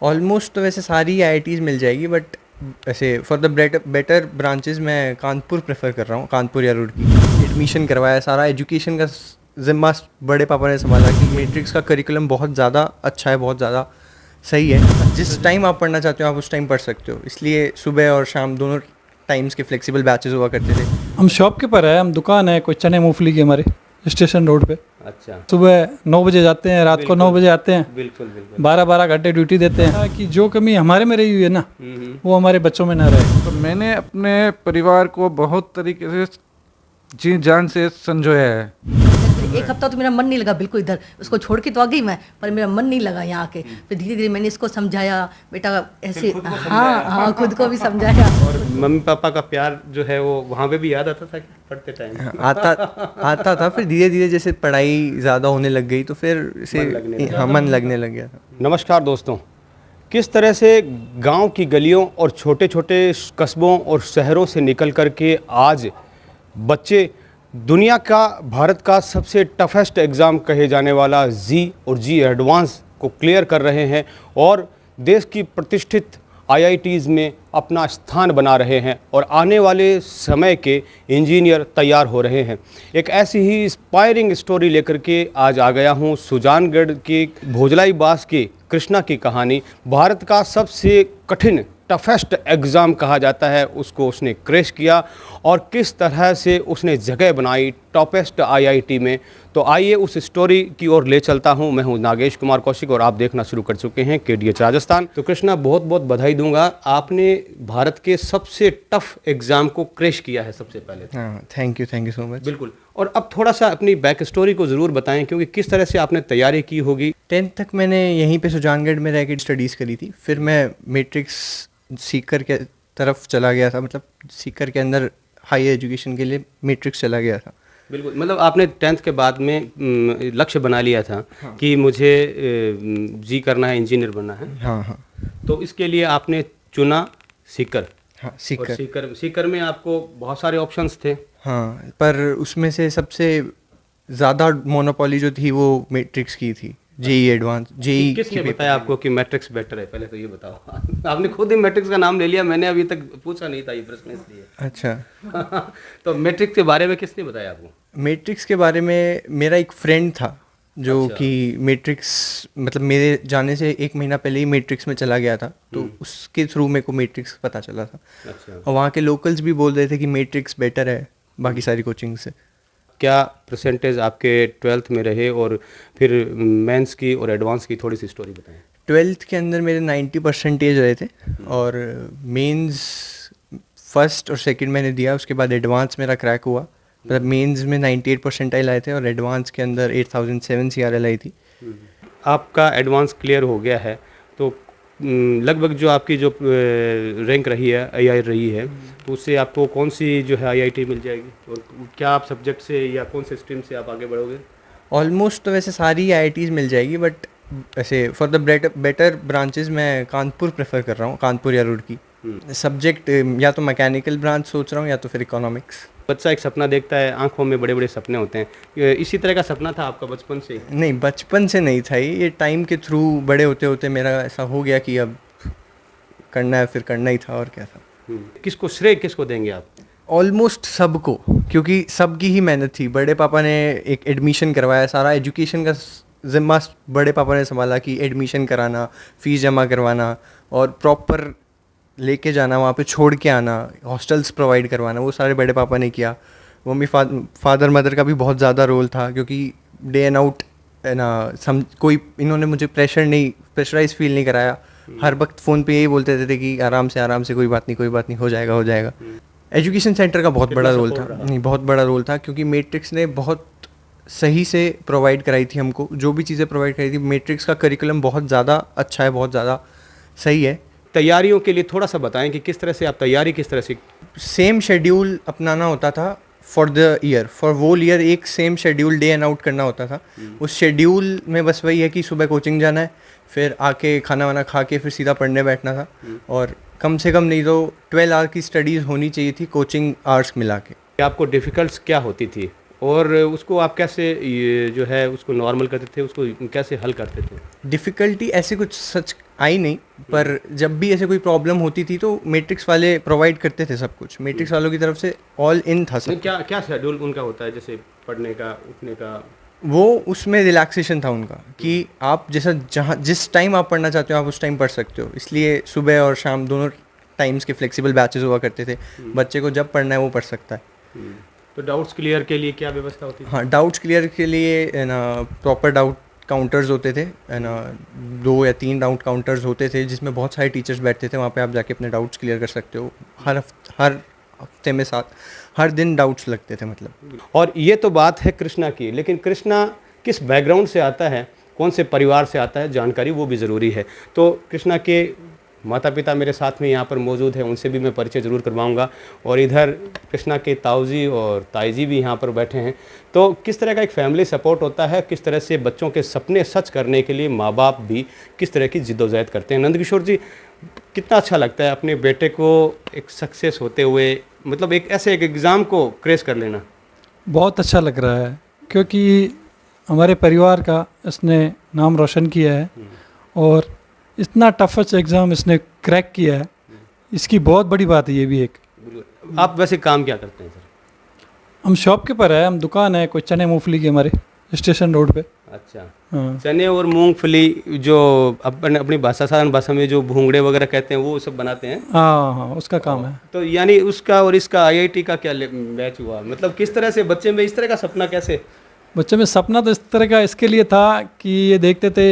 Almost तो वैसे सारी आईआईटीज़ मिल जाएगी, बट ऐसे फॉर द बेटर ब्रांचेस मैं कानपुर प्रेफर कर रहा हूँ, कानपुर या रुड़की। एडमिशन करवाया, सारा एजुकेशन का जिम्मा बड़े पापा ने संभाला कि मैट्रिक्स का करिकुलम बहुत ज़्यादा अच्छा है, बहुत ज़्यादा सही है। जिस टाइम आप पढ़ना चाहते हो आप उस टाइम पढ़ सकते हो, इसलिए सुबह और शाम दोनों टाइम्स के फ्लेक्सिबल बैचेस हुआ करते थे। हम शॉपकीपर है, हम दुकान है कोई चने मूंगफली की हमारे स्टेशन रोड पे। अच्छा। सुबह 9 बजे जाते हैं, रात को 9 बजे आते हैं। बिल्कुल बिल्कुल। 12-12 घंटे ड्यूटी देते हैं कि जो कमी हमारे में रही हुई है ना वो हमारे बच्चों में ना रहे। तो मैंने अपने परिवार को बहुत तरीके से जी जान से संजोया है। एक हफ्ता तो मेरा मन नहीं लगा बिल्कुल इधर, उसको छोड़ के तो आ गई मैं, पर मेरा मन नहीं लगा यहाँ आके। फिर धीरे धीरे मैंने इसको समझाया, बेटा ऐसे, हाँ खुद को भी समझाया। और मम्मी पापा का प्यार जो है वो वहाँ पे भी याद आता था कि पढ़ते टाइम? आता था। फिर धीरे धीरे जैसे पढ़ाई ज़्यादा होने लग गई तो फिर इसे मन लगने लग गया था। नमस्कार दोस्तों, किस तरह से गांव की गलियों और छोटे छोटे कस्बों और शहरों से निकल कर के आज बच्चे दुनिया का, भारत का सबसे टफेस्ट एग्ज़ाम कहे जाने वाला जी और जी एडवांस को क्लियर कर रहे हैं और देश की प्रतिष्ठित आईआईटीज़ में अपना स्थान बना रहे हैं और आने वाले समय के इंजीनियर तैयार हो रहे हैं। एक ऐसी ही इंस्पायरिंग स्टोरी लेकर के आज आ गया हूँ। सुजानगढ़ के भोजलाई बास की कृष्णा की कहानी। भारत का सबसे कठिन टफेस्ट एग्ज़ाम कहा जाता है, उसको उसने क्रैश किया और किस तरह से उसने जगह बनाई टॉपेस्ट आईआईटी में। तो आइए उस स्टोरी की ओर ले चलता हूं। मैं हूं नागेश कुमार कौशिक और आप देखना शुरू कर चुके हैं केडीएच राजस्थान। तो कृष्णा, बहुत बहुत बधाई दूंगा, आपने भारत के सबसे टफ एग्ज़ाम को क्रैश किया है सबसे पहले। हाँ, थैंक यू सो मच। बिल्कुल। और अब थोड़ा सा अपनी बैक स्टोरी को ज़रूर बताएं, क्योंकि किस तरह से आपने तैयारी की होगी। 10th तक मैंने यहीं पे सुजानगढ़ में रह के स्टडीज़ करी थी। फिर मैं मैट्रिक्स सीकर के तरफ चला गया था, मतलब सीकर के अंदर हाई एजुकेशन के लिए मैट्रिक्स चला गया था। बिल्कुल, मतलब आपने 10th के बाद में लक्ष्य बना लिया था। हाँ। कि मुझे जी करना है, इंजीनियर बनना है। हाँ। तो इसके लिए आपने चुना सीकर। हाँ, सीकर। सीकर में आपको बहुत सारे ऑप्शंस थे। हाँ, पर उसमें से सबसे ज़्यादा मोनोपोली जो थी वो मैट्रिक्स की थी। JEE advance, JEE. किसने बताया आपको कि मैट्रिक्स बेटर है? पहले तो ये बताओ। आपने खुद ही मैट्रिक्स का नाम ले लिया, मैंने अभी तक पूछा नहीं था ये प्रश्न इसलिए। अच्छा। तो मैट्रिक्स के बारे में किसने बताया आपको? मैट्रिक्स के बारे में मेरा एक फ्रेंड था जो कि मैट्रिक्स, मतलब मेरे जाने से 1 महीना पहले ही मैट्रिक्स में चला गया था, तो उसके थ्रू मेरे को मैट्रिक्स पता चला था। अच्छा। और वहाँ के लोकल्स भी बोल रहे थे कि मैट्रिक्स बेटर है बाकी सारी कोचिंग से। क्या परसेंटेज आपके 12th में रहे और फिर मेंस की और एडवांस की थोड़ी सी स्टोरी बताएं। 12th के अंदर मेरे 90% रहे थे और मेंस फर्स्ट और सेकंड मैंने दिया, उसके बाद एडवांस मेरा क्रैक हुआ। मतलब मेंस में 98 परसेंटाइल आए थे और एडवांस के अंदर 8007 CRL आई थी। आपका एडवांस क्लियर हो गया है, तो लगभग जो आपकी जो रैंक रही है, आई रही है, तो उससे आपको कौन सी जो है आईआईटी मिल जाएगी और क्या आप सब्जेक्ट से या कौन से स्ट्रीम से आप आगे बढ़ोगे? ऑलमोस्ट तो वैसे सारी आईआईटीज़ मिल जाएगी, बट ऐसे फॉर द बेटर ब्रांचेस मैं कानपुर प्रेफर कर रहा हूँ, कानपुर या रुड़की। सब्जेक्ट या तो मैकेनिकल ब्रांच सोच रहा हूँ या तो फिर इकोनॉमिक्स। बच्चा एक सपना देखता है, आंखों में बड़े बड़े सपने होते हैं। इसी तरह का सपना था आपका बचपन से? नहीं, बचपन से नहीं था ये टाइम के थ्रू बड़े होते होते मेरा ऐसा हो गया कि अब करना है, फिर करना ही था और क्या था। किसको श्रेय किसको देंगे आप? ऑलमोस्ट सबको, क्योंकि सबकी ही मेहनत थी। बड़े पापा ने एक एडमिशन करवाया, सारा एजुकेशन का जिम्मा बड़े पापा ने संभाला कि एडमिशन कराना, फ़ीस जमा करवाना और प्रॉपर लेके जाना, वहाँ पे छोड़ के आना, हॉस्टल्स प्रोवाइड करवाना, वो सारे बड़े पापा ने किया। मम्मी फादर मदर का भी बहुत ज़्यादा रोल था, क्योंकि डे एंड आउट है ना, कोई इन्होंने मुझे प्रेशराइज फील नहीं कराया। हर वक्त फ़ोन पे यही बोलते थे कि आराम से, कोई बात नहीं, हो जाएगा। एजुकेशन सेंटर का बहुत बड़ा रोल था। नहीं, बहुत बड़ा रोल था, क्योंकि मैट्रिक्स ने बहुत सही से प्रोवाइड कराई थी हमको, जो भी चीज़ें प्रोवाइड कराई थी। मैट्रिक्स का करिकुलम बहुत ज़्यादा अच्छा है, बहुत ज़्यादा सही है। तैयारियों के लिए थोड़ा सा बताएं कि किस तरह से आप तैयारी किस तरह से? सेम शेड्यूल अपनाना होता था for the year, for whole year एक same schedule day and out करना होता था। उस शेड्यूल में बस वही है कि सुबह कोचिंग जाना है, फिर आके खाना वाना खा के फिर सीधा पढ़ने बैठना था। और कम से कम नहीं तो 12 आवर की स्टडीज़ होनी चाहिए थी कोचिंग आवर्स मिला के। आपको डिफ़िकल्ट्स क्या होती थी और उसको आप कैसे ये जो है उसको नॉर्मल करते थे, उसको कैसे हल करते थे? डिफ़िकल्टी ऐसे कुछ सच आई नहीं, पर जब भी ऐसे कोई प्रॉब्लम होती थी तो मैट्रिक्स वाले प्रोवाइड करते थे सब कुछ। मैट्रिक्स वालों की तरफ से ऑल इन था नहीं, सब। क्या क्या शेड्यूल उनका होता है, जैसे पढ़ने का, उठने का? वो उसमें रिलैक्सेशन था उनका कि आप जैसा जहाँ जिस टाइम आप पढ़ना चाहते हो आप उस टाइम पढ़ सकते हो, इसलिए सुबह और शाम दोनों टाइम्स के फ्लेक्सिबल बैचेस हुआ करते थे। बच्चे को जब पढ़ना है वो पढ़ सकता है। तो डाउट्स क्लियर के लिए क्या व्यवस्था होती थी? हाँ, डाउट्स क्लियर के लिए है ना प्रॉपर डाउट काउंटर्स होते थे, है ना 2 या 3 डाउट काउंटर्स होते थे जिसमें बहुत सारे टीचर्स बैठते थे। वहाँ पे आप जाके अपने डाउट्स क्लियर कर सकते हो। हर हफ्ते में हर दिन डाउट्स लगते थे मतलब। और ये तो बात है कृष्णा की, लेकिन कृष्णा किस बैकग्राउंड से आता है, कौन से परिवार से आता है, जानकारी वो भी ज़रूरी है। तो कृष्णा के माता पिता मेरे साथ में यहाँ पर मौजूद हैं, उनसे भी मैं परिचय ज़रूर करवाऊँगा। और इधर कृष्णा के ताऊजी और ताईजी भी यहाँ पर बैठे हैं। तो किस तरह का एक फैमिली सपोर्ट होता है, किस तरह से बच्चों के सपने सच करने के लिए माँ बाप भी किस तरह की जिद्दोजहद करते हैं। नंदकिशोर जी, कितना अच्छा लगता है अपने बेटे को एक सक्सेस होते हुए, मतलब एक ऐसे एक एग्ज़ाम को क्रैश कर लेना? बहुत अच्छा लग रहा है क्योंकि हमारे परिवार का इसने नाम रोशन किया है और इतना टफेस्ट एग्ज़ाम इसने क्रैक किया है, इसकी बहुत बड़ी बात है ये भी एक। आप वैसे काम क्या करते हैं सर? हम शॉपकीपर है, हम दुकान है कोई चने मूंगफली की हमारे स्टेशन रोड पे। अच्छा, हाँ चने और मूंगफली जो अपनी भाषा, साधारण भाषा में जो भूंगड़े वगैरह कहते हैं, वो सब बनाते हैं। हाँ हाँ उसका काम है। तो यानी उसका और इसका आईआईटी का क्या मैच हुआ? मतलब किस तरह से बच्चे में इस तरह का सपना कैसे? बच्चे में सपना तो इस तरह का इसके लिए था कि ये देखते थे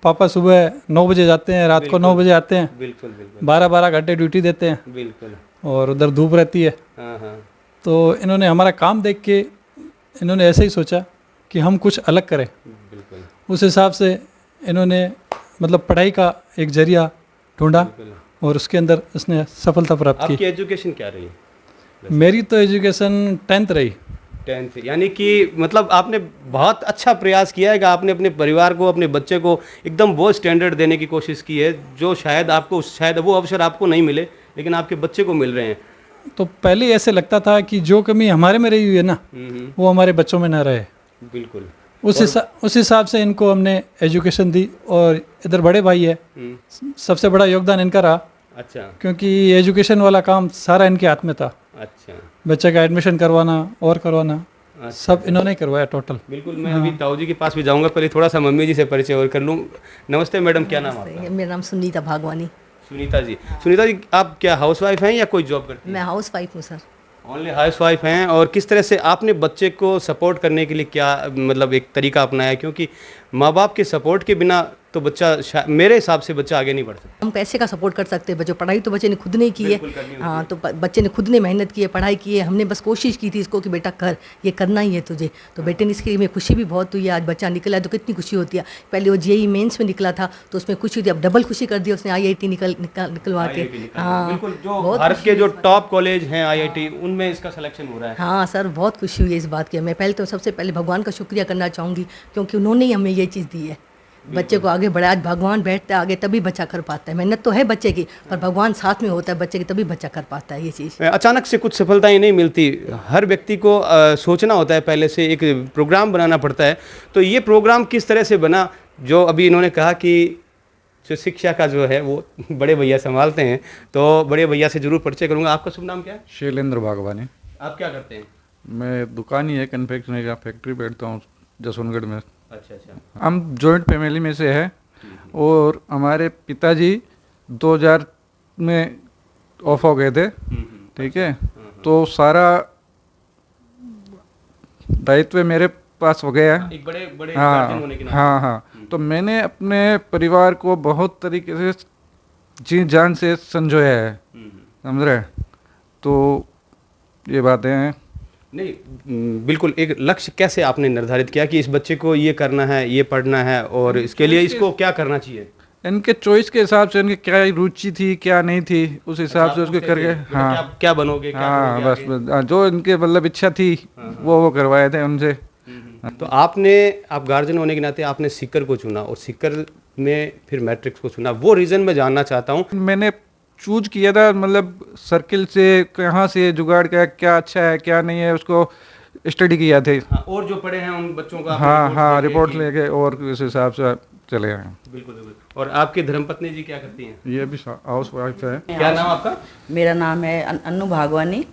पापा सुबह 9 बजे जाते हैं, रात को 9 बजे आते हैं, बिल्कुल बिल्कुल 12-12 घंटे ड्यूटी देते हैं बिल्कुल। और उधर धूप रहती है। हाँ हाँ, तो इन्होंने हमारा काम देख के इन्होंने ऐसे ही सोचा कि हम कुछ अलग करें। बिल्कुल उस हिसाब से इन्होंने मतलब पढ़ाई का एक जरिया ढूंढा बिल्कुल। और उसके अंदर इसने सफलता प्राप्त आपकी की। एजुकेशन क्या रही? मेरी तो एजुकेशन 10th रही। 10th, यानी कि मतलब आपने बहुत अच्छा प्रयास किया है कि आपने अपने परिवार को, अपने बच्चे को एकदम वो स्टैंडर्ड देने की कोशिश की है जो शायद वो अवसर आपको नहीं मिले, लेकिन आपके बच्चे को मिल रहे हैं। तो पहले ऐसे लगता था कि जो कमी हमारे में रही हुई है ना वो हमारे बच्चों में ना रहे। बिल्कुल। उस हिसाब से इनको हमने एजुकेशन दी और इधर बड़े भाई है, सबसे बड़ा योगदान इनका रहा अच्छा क्योंकि एजुकेशन वाला काम सारा इनके हाथ में था। अच्छा, बच्चे का एडमिशन करवाना और करवाना सब इन्होंने ही करवाया टोटल। बिल्कुल। मैं अभी ताऊ जी के पास भी जाऊंगा, पहले थोड़ा सा मम्मी जी से परिचय और कर लूँ। नमस्ते मैडम, क्या नाम आपका? मेरा नाम सुनीता भागवानी। सुनीता जी, सुनीता जी आप क्या हाउसवाइफ हैं या कोई जॉब करती हैं? मैं हाउस वाइफ हूँ सर। ओनली हाउसवाइफ हैं। और किस तरह से आपने बच्चे को सपोर्ट करने के लिए क्या मतलब एक तरीका अपनाया? क्योंकि माँ बाप के सपोर्ट के बिना तो बच्चा, मेरे हिसाब से बच्चा आगे नहीं बढ़ सकता। हम पैसे का सपोर्ट कर सकते हैं, बच्चों पढ़ाई तो बच्चे ने खुद नहीं की है। हाँ, तो बच्चे ने खुद ने मेहनत की है, पढ़ाई की है। हमने बस कोशिश की थी इसको कि बेटा कर, ये करना ही है तुझे। तो बेटे ने इसके लिए खुशी भी बहुत हुई है। आज बच्चा निकला है तो कितनी खुशी होती है। पहले वो जेईई मेंस में निकला था तो उसमें खुशी थी, अब डबल खुशी कर दी उसने आईआईटी निकलवा के। हाँ, बिल्कुल, जो भारत के जो टॉप कॉलेज हैं आईआईटी, उनमें इसका सिलेक्शन हो रहा है। हाँ सर, बहुत खुशी हुई है इस बात की। मैं पहले तो सबसे पहले भगवान का शुक्रिया करना चाहूँगी क्योंकि उन्होंने ही हमें ये चीज़ दी है, बच्चे को आगे बढ़ाया। आज भगवान बैठता है आगे तभी बच्चा कर पाता है। मेहनत तो है बच्चे की, पर भगवान साथ में होता है बच्चे की, तभी बच्चा कर पाता है ये चीज़। अचानक से कुछ सफलताएं नहीं मिलती, हर व्यक्ति को सोचना होता है, पहले से एक प्रोग्राम बनाना पड़ता है। तो ये प्रोग्राम किस तरह से बना, जो अभी इन्होंने कहा कि जो शिक्षा का जो है वो बड़े भैया संभालते हैं, तो बड़े भैया से जरूर परिचय करूँगा। आपका शुभ नाम क्या है? शैलेंद्र भागवानी। आप क्या करते हैं? मैं दुकान ही है कन्फेक्शनरी का, फैक्ट्री बैठता हूँ जसवंतगढ़ में। अच्छा अच्छा। हम जॉइंट फैमिली में से है और हमारे पिताजी 2000 में ऑफ हो गए थे, ठीक है। तो सारा दायित्व मेरे पास हो गया है। एक बड़े बड़े हाँ गार्जियन होने के नाते। हाँ हाँ। तो मैंने अपने परिवार को बहुत तरीके से जी जान से संजोया है, समझ रहे। तो ये बातें हैं। नहीं, बिल्कुल। एक लक्ष्य कैसे आपने निर्धारित किया कि इस बच्चे को ये करना है, ये पढ़ना है, और इसके लिए इसको क्या करना चाहिए? इनके चॉइस के हिसाब से, इनकी क्या रुचि थी क्या नहीं थी, उस हिसाब से उसको करके। हाँ क्या बनोगे, क्या हाँ, करोगे बस आगे? जो इनके मतलब इच्छा थी वो करवाए थे उनसे। तो आप गार्जियन होने के नाते आपने सीकर को चुना और सीकर में फिर मैट्रिक्स को चुना, वो रीज़न मैं जानना चाहता हूँ। मैंने चूज किया था, मतलब सर्किल से कहाँ से जुगाड़ क्या क्या अच्छा है क्या नहीं है, उसको स्टडी किया थे। हाँ, और जो पढ़े हैं उन बच्चों का आपने हाँ हाँ, लेके रिपोर्ट कि- लेके और इस हिसाब से चले आए। बिल्कुल बिल्कुल। और आपकी धर्मपत्नी जी क्या करती हैं? ये भी हाउस वाइफ है। क्या नाम आपका? मेरा नाम है अन्नू भागवानी।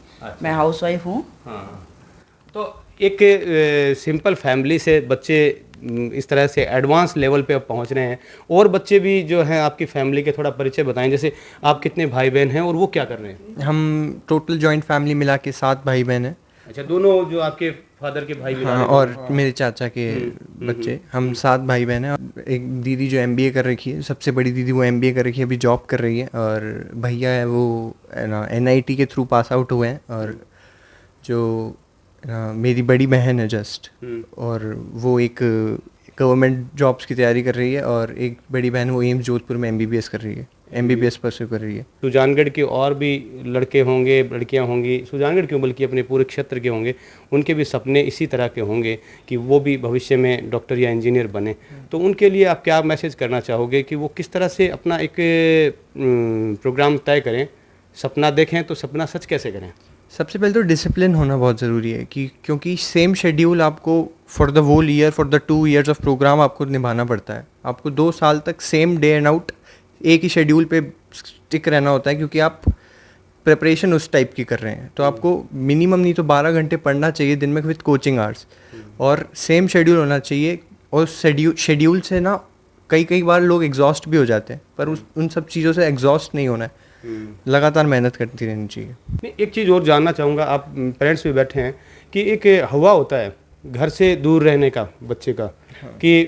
मैं हाउसवाइफ हूँ। हाँ, तो एक सिंपल फैमिली से बच्चे इस तरह से एडवांस लेवल पे अब पहुंच रहे हैं, और बच्चे भी जो हैं आपकी फैमिली के थोड़ा परिचय बताएं, जैसे आप कितने भाई बहन हैं और वो क्या कर रहे हैं? हम टोटल जॉइंट फैमिली मिला के 7 भाई बहन हैं। अच्छा, दोनों जो आपके फादर के भाई भी हाँ, और मेरे चाचा के बच्चे, हम 7 भाई बहन हैं। एक दीदी जो MBA कर रखी है, सबसे बड़ी दीदी, वो MBA कर रखी है, अभी जॉब कर रही है। और भैया है वो ना NIT के थ्रू पास आउट हुए हैं। और जो मेरी बड़ी बहन है जस्ट, और वो एक गवर्नमेंट जॉब्स की तैयारी कर रही है। और एक बड़ी बहन वो एम्स जोधपुर में MBBS कर रही है, MBBS परस्यू कर रही है। सुजानगढ़ के और भी लड़के होंगे, लड़कियां होंगी, सुजानगढ़ क्यों बल्कि अपने पूरे क्षेत्र के होंगे, उनके भी सपने इसी तरह के होंगे कि वो भी भविष्य में डॉक्टर या इंजीनियर बने। तो उनके लिए आप क्या मैसेज करना चाहोगे कि वो किस तरह से अपना एक प्रोग्राम तय करें, सपना देखें तो सपना सच कैसे करें? सबसे पहले तो डिसिप्लिन होना बहुत ज़रूरी है, कि क्योंकि सेम शेड्यूल आपको for the whole year, for the 2 years of programme आपको निभाना पड़ता है। आपको 2 साल तक सेम डे एंड आउट एक ही शेड्यूल पे स्टिक रहना होता है, क्योंकि आप प्रिपरेशन उस टाइप की कर रहे हैं। तो आपको मिनिमम नहीं तो 12 घंटे पढ़ना चाहिए दिन में विद कोचिंग आवर्स, और सेम शेड्यूल होना चाहिए। और शेड्यूल से ना कई बार लोग एग्जॉस्ट भी हो जाते हैं, पर उन सब चीज़ों से एग्जॉस्ट नहीं होना है, लगातार मेहनत करती रहनी चाहिए। मैं एक चीज़ और जानना चाहूँगा, आप पेरेंट्स भी बैठे हैं, कि एक हवा होता है घर से दूर रहने का बच्चे का, कि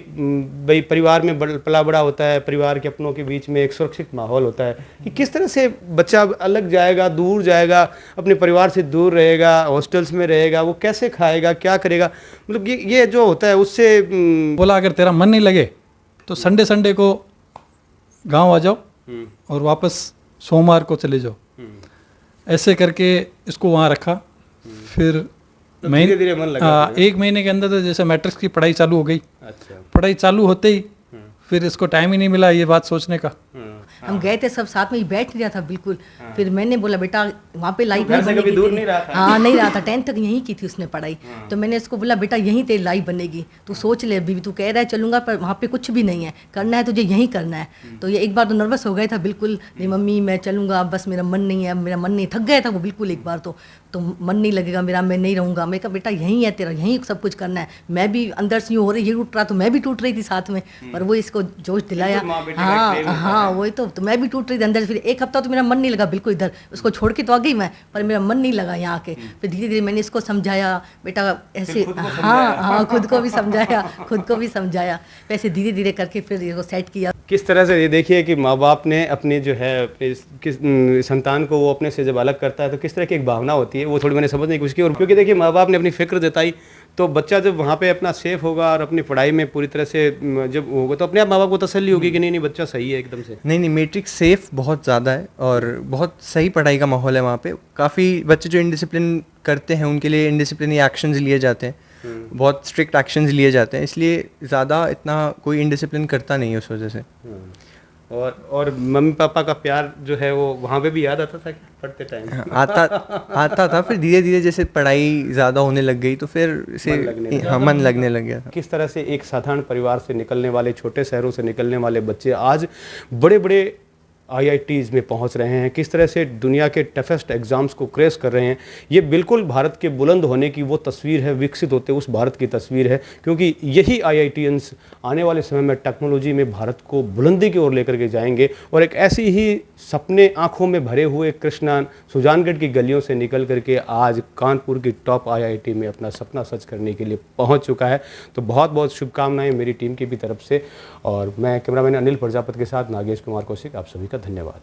भाई परिवार में पला बड़ा होता है, परिवार के अपनों के बीच में एक सुरक्षित माहौल होता है, कि किस तरह से बच्चा अलग जाएगा, दूर जाएगा, अपने परिवार से दूर रहेगा, हॉस्टल्स में रहेगा, वो कैसे खाएगा, क्या करेगा, मतलब ये जो होता है उससे बोला अगर तेरा मन नहीं लगे तो संडे को गांव आ जाओ और वापस सोमवार को चले जाओ। ऐसे करके इसको वहाँ रखा। फिर धीरे-धीरे मन लगा। 1 महीने के अंदर तो जैसे मैट्रिक्स की पढ़ाई चालू हो गई। अच्छा। पढ़ाई चालू होते ही फिर इसको टाइम ही नहीं मिला ये बात सोचने का। हम गए थे सब साथ में ही, बैठ नहीं रहा था बिल्कुल। फिर मैंने बोला बेटा वहाँ पे लाइफ घर से कभी दूर नहीं रहा था? हाँ, नहीं रहा था। 10th तक यहीं की थी उसने पढ़ाई। तो मैंने इसको बोला बेटा यहीं तेरी लाइफ बनेगी, तू सोच ले अभी, तू कह रहा है चलूंगा, पर वहाँ पे कुछ भी नहीं है, करना है तुझे यहीं करना है। तो ये एक बार तो नर्वस हो गया था बिल्कुल, नहीं मम्मी मैं चलूंगा, बस मेरा मन नहीं है, मेरा मन नहीं, थक गया था वो बिल्कुल एक बार तो मन नहीं लगेगा मेरा, मैं नहीं रहूँगा। मैं कहा बेटा यहीं है तेरा, यहीं सब कुछ करना है। मैं भी अंदर से यूँ हो रही, ये टूट रहा तो मैं भी टूट रही थी साथ में, पर वो इसको जोश दिलाया। हाँ वही तो मैं भी टूट रही थी अंदर से। फिर 1 हफ्ता तो मेरा मन नहीं लगा बिल्कुल, इधर उसको छोड़ के तो आ गई मैं, पर मेरा मन नहीं लगा यहाँ के। फिर धीरे धीरे मैंने इसको समझाया बेटा ऐसे, हाँ खुद को भी समझाया, वैसे धीरे धीरे करके फिर इसको सेट किया। किस तरह से ये देखिए कि माँ बाप ने अपने जो है किस संतान को वो अपने से जब अलग करता है तो किस तरह की एक भावना होती है, वो थोड़ी मैंने समझने की कोशिश की। और क्योंकि देखिए माँ बाप ने अपनी फिक्र जताई, तो बच्चा जब वहाँ पे अपना सेफ होगा और अपनी पढ़ाई में पूरी तरह से जब होगा, तो अपने आप माँ बाप को तसल्ली होगी कि नहीं बच्चा सही है एकदम से। नहीं, मैट्रिक्स सेफ बहुत ज़्यादा है, और बहुत सही पढ़ाई का माहौल है वहाँ पे। काफ़ी बच्चे जो इनडिसिप्लिन करते हैं उनके लिए इनडिसिप्लिनरी एक्शंस लिए जाते हैं, बहुत स्ट्रिक्ट एक्शंस लिए जाते हैं, इसलिए ज़्यादा इतना कोई इनडिसिप्लिन करता नहीं है उस वजह से। और मम्मी पापा का प्यार जो है वो वहाँ पे भी याद आता था क्या पढ़ते टाइम? आता था, फिर धीरे धीरे जैसे पढ़ाई ज़्यादा होने लग गई तो फिर इसे मन लगने लग गया था। किस तरह से एक साधारण परिवार से निकलने वाले, छोटे शहरों से निकलने वाले बच्चे आज बड़े बड़े IITs में पहुंच रहे हैं, किस तरह से दुनिया के टफेस्ट एग्ज़ाम्स को क्रैश कर रहे हैं। ये बिल्कुल भारत के बुलंद होने की वो तस्वीर है, विकसित होते उस भारत की तस्वीर है, क्योंकि यही IITians आने वाले समय में टेक्नोलॉजी में भारत को बुलंदी की ओर लेकर के जाएंगे। और एक ऐसी ही सपने आंखों में भरे हुए कृष्णा सुजानगढ़ की गलियों से निकल करके आज कानपुर की टॉप IIT में अपना सपना सच करने के लिए पहुँच चुका है। तो बहुत बहुत शुभकामनाएँ मेरी टीम की भी तरफ से, और मैं कैमरामैन अनिल प्रजापति के साथ नागेश कुमार कौशिक, आप सभी का धन्यवाद।